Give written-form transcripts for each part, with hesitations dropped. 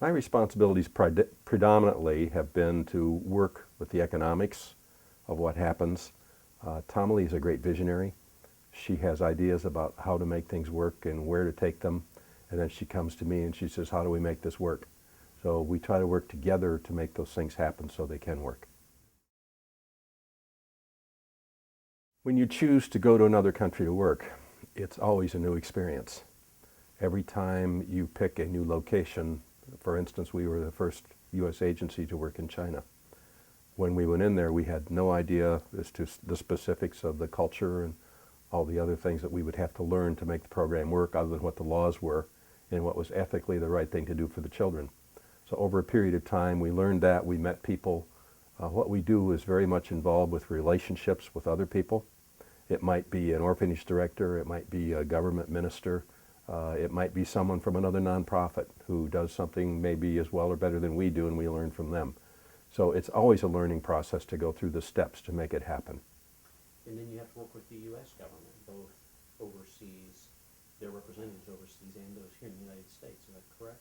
My responsibilities predominantly have been to work with the economics of what happens. Tomalee is a great visionary. She has ideas about how to make things work and where to take them. And then she comes to me and she says, how do we make this work? So we try to work together to make those things happen so they can work. When you choose to go to another country to work, it's always a new experience. Every time you pick a new location, for instance, we were the first U.S. agency to work in China. When we went in there, we had no idea as to the specifics of the culture and all the other things that we would have to learn to make the program work, other than what the laws were and what was ethically the right thing to do for the children. So over a period of time, we learned that. We met people. What we do is very much involved with relationships with other people. It might be an orphanage director. It might be a government minister. It might be someone from another nonprofit who does something maybe as well or better than we do, and we learn from them. So it's always a learning process to go through the steps to make it happen. And then you have to work with the U.S. government, both overseas, their representatives overseas, and those here in the United States. Is that correct?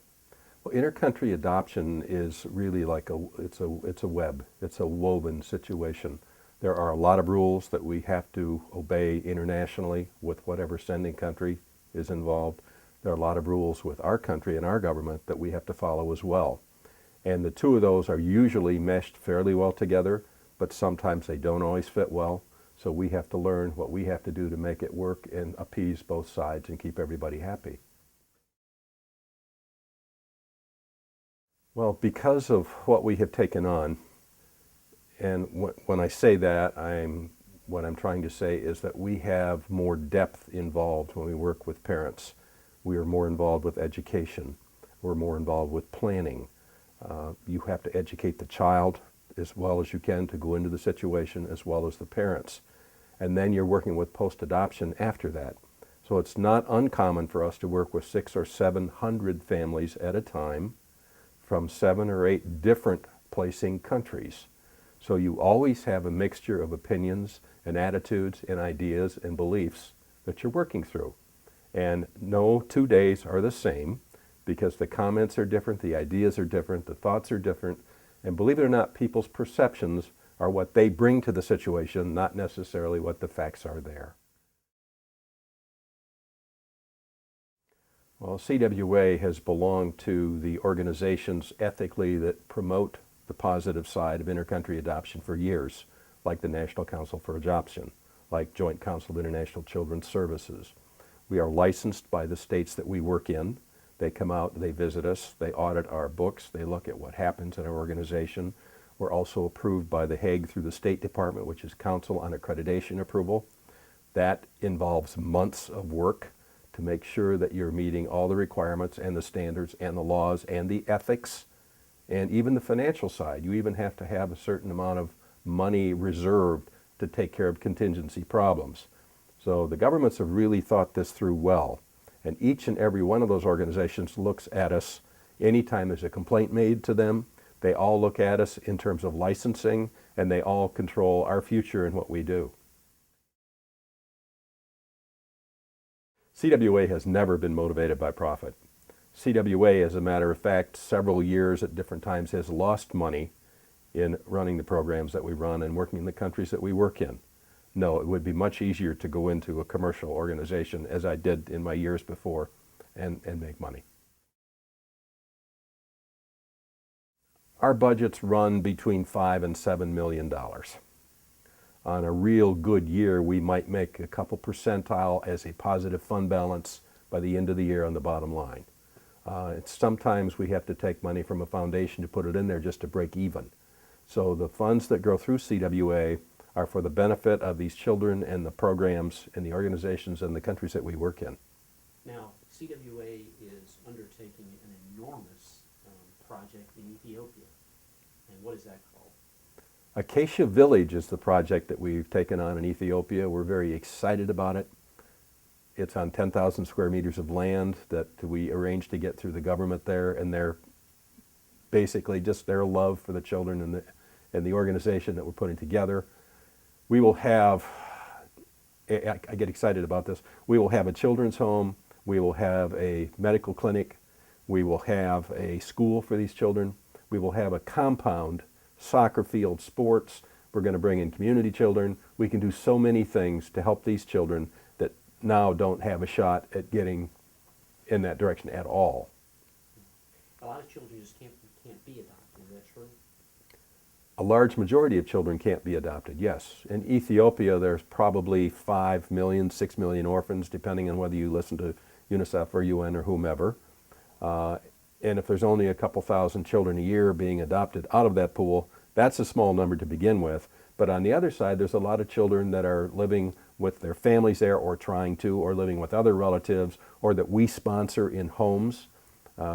Well, intercountry adoption is really like it's a web. It's a woven situation. There are a lot of rules that we have to obey internationally with whatever sending country is involved. There are a lot of rules with our country and our government that we have to follow as well. And the two of those are usually meshed fairly well together, but sometimes they don't always fit well. So we have to learn what we have to do to make it work and appease both sides and keep everybody happy. Well, because of what we have taken on, and when I say that, what I'm trying to say is that we have more depth involved when we work with parents. We are more involved with education. We're more involved with planning. You have to educate the child as well as you can to go into the situation, as well as the parents. And then you're working with post-adoption after that. So it's not uncommon for us to work with 600 or 700 families at a time from 7 or 8 different placing countries. So you always have a mixture of opinions and attitudes and ideas and beliefs that you're working through. And no 2 days are the same, because the comments are different, the ideas are different, the thoughts are different, and believe it or not, people's perceptions are what they bring to the situation, not necessarily what the facts are there. Well, CWA has belonged to the organizations ethically that promote the positive side of intercountry adoption for years, like the National Council for Adoption, like Joint Council of International Children's Services. We are licensed by the states that we work in. They come out, they visit us, they audit our books, they look at what happens in our organization. We're also approved by The Hague through the State Department, which is Council on Accreditation Approval. That involves months of work to make sure that you're meeting all the requirements and the standards and the laws and the ethics and even the financial side. You even have to have a certain amount of money reserved to take care of contingency problems. So the governments have really thought this through well. And each and every one of those organizations looks at us anytime there's a complaint made to them. They all look at us in terms of licensing, and they all control our future and what we do. CWA has never been motivated by profit. CWA, as a matter of fact, several years at different times has lost money in running the programs that we run and working in the countries that we work in. No, it would be much easier to go into a commercial organization, as I did in my years before, and make money. Our budgets run between $5 and $7 million. On a real good year, we might make a couple percentile as a positive fund balance by the end of the year on the bottom line. Sometimes we have to take money from a foundation to put it in there just to break even. So the funds that go through CWA are for the benefit of these children and the programs and the organizations and the countries that we work in. Now, CWA is undertaking an enormous project in Ethiopia. And what is that called? Acacia Village is the project that we've taken on in Ethiopia. We're very excited about it. It's on 10,000 square meters of land that we arranged to get through the government there, and they're basically just their love for the children and the organization that we're putting together. We will have, I get excited about this, we will have a children's home, we will have a medical clinic, We will have a school for these children. We will have a compound, soccer field, sports. We're going to bring in community children. We can do so many things to help these children that now don't have a shot at getting in that direction at all. A lot of children just can't be adopted, is that true? A large majority of children can't be adopted, yes. In Ethiopia, there's probably 5 million, 6 million orphans, depending on whether you listen to UNICEF or UN or whomever. And if there's only a couple thousand children a year being adopted out of that pool, that's a small number to begin with. But on the other side, there's a lot of children that are living with their families there or trying to, or living with other relatives, or that we sponsor in homes.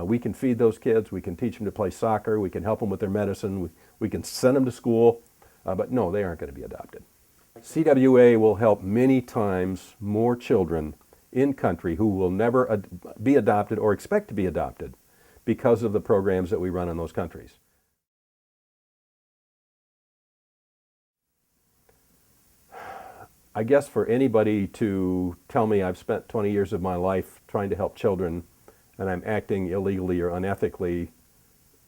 We can feed those kids, we can teach them to play soccer, we can help them with their medicine, we can send them to school, but no, they aren't going to be adopted. CWA will help many times more children in country who will never be adopted or expect to be adopted because of the programs that we run in those countries. I guess for anybody to tell me I've spent 20 years of my life trying to help children and I'm acting illegally or unethically,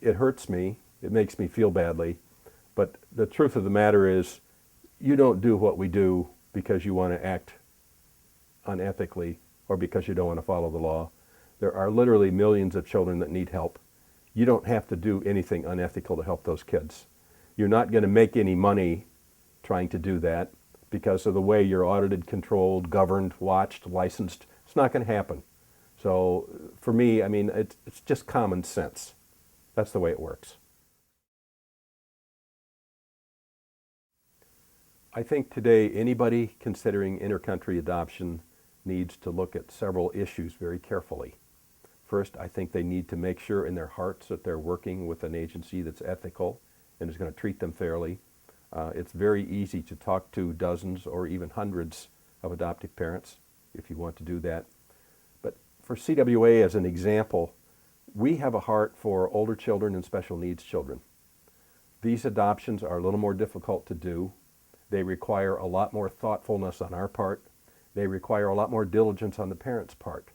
it hurts me, it makes me feel badly, but the truth of the matter is you don't do what we do because you want to act unethically or because you don't want to follow the law. There are literally millions of children that need help. You don't have to do anything unethical to help those kids. You're not going to make any money trying to do that because of the way you're audited, controlled, governed, watched, licensed. It's not going to happen. So for me, I mean, it's just common sense. That's the way it works. I think today anybody considering intercountry adoption needs to look at several issues very carefully. First, I think they need to make sure in their hearts that they're working with an agency that's ethical and is going to treat them fairly. It's very easy to talk to dozens or even hundreds of adoptive parents if you want to do that. But for CWA as an example, we have a heart for older children and special needs children. These adoptions are a little more difficult to do. They require a lot more thoughtfulness on our part. They require a lot more diligence on the parents' part.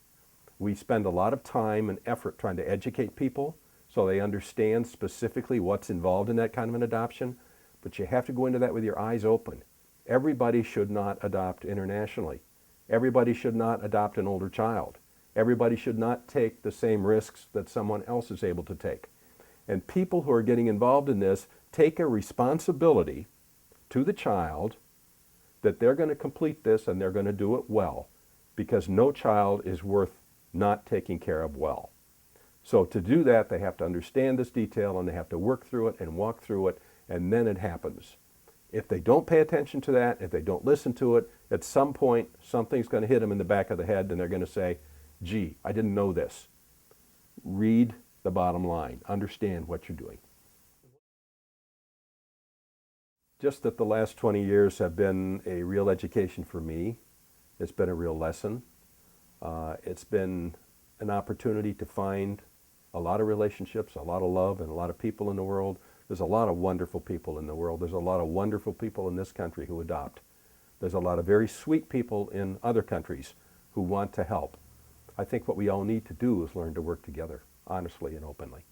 We spend a lot of time and effort trying to educate people so they understand specifically what's involved in that kind of an adoption, but you have to go into that with your eyes open. Everybody should not adopt internationally. Everybody should not adopt an older child. Everybody should not take the same risks that someone else is able to take. And people who are getting involved in this take a responsibility to the child that they're going to complete this and they're going to do it well, because no child is worth not taking care of well. So to do that, they have to understand this detail and they have to work through it and walk through it, and then it happens. If they don't pay attention to that, if they don't listen to it, at some point something's going to hit them in the back of the head and they're going to say, gee, I didn't know this. Read the bottom line. Understand what you're doing. Just that the last 20 years have been a real education for me. It's been a real lesson. It's been an opportunity to find a lot of relationships, a lot of love, and a lot of people in the world. There's a lot of wonderful people in the world. There's a lot of wonderful people in this country who adopt. There's a lot of very sweet people in other countries who want to help. I think what we all need to do is learn to work together, honestly and openly.